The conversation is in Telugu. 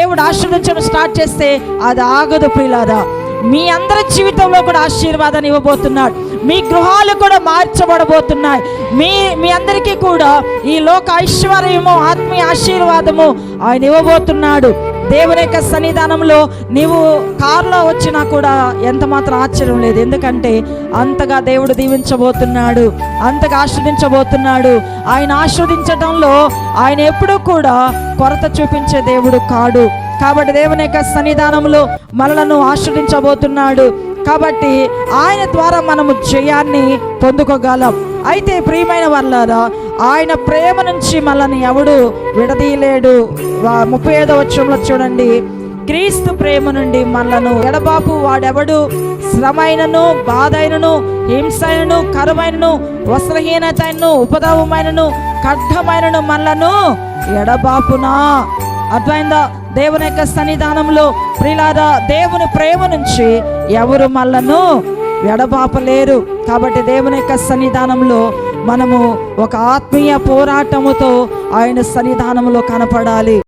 దేవుడు ఆశీర్వదించడం స్టార్ట్ చేస్తే అది ఆగదు ప్రియులారా. మీ అందరి జీవితంలో కూడా ఆశీర్వాదాన్ని ఇవ్వబోతున్నాడు. మీ గృహాలు కూడా మార్చబడబోతున్నాయి. మీ అందరికీ కూడా ఈ లోక ఐశ్వర్యము, ఆత్మీయ ఆశీర్వాదము ఆయన ఇవ్వబోతున్నాడు. దేవుని యొక్క సన్నిధానంలో నీవు కారులో వచ్చినా కూడా ఎంత మాత్రం ఆశ్చర్యం లేదు. ఎందుకంటే అంతగా దేవుడు దీవించబోతున్నాడు, అంతగా ఆశీర్వదించబోతున్నాడు. ఆయన ఆశీర్వదించడంలో ఆయన ఎప్పుడూ కూడా కొరత చూపించే దేవుడు కాడు. కాబట్టి దేవుని యొక్క సన్నిధానంలో మనలను ఆశీర్వదించబోతున్నాడు. కాబట్టి ఆయన ద్వారా మనము జయాన్ని పొందుకోగలం. అయితే ప్రియమైన వాళ్ళారా, ఆయన ప్రేమ నుంచి మనల్ని ఎవడు విడదీయలేడు. 35వ వచనంలో చూడండి, క్రీస్తు ప్రేమ నుండి మనలను ఎడబాపు వాడెవడు? శ్రమైనను, బాధైనను, హింసైనను, కరువైనను, వస్త్రహీనతైనను, ఉపద్రవమైనను, ఖడ్గమైనను మనలను ఎడబాపునా. అర్థమైందా? దేవుని యొక్క సన్నిధానంలో ప్రియులారా, దేవుని ప్రేమ నుంచి ఎవరు మనలను ఎడబాపలేరు. కాబట్టి దేవుని యొక్క సన్నిధానంలో మనము ఒక ఆత్మీయ పోరాటముతో ఆయన సన్నిధానంలో కనపడాలి.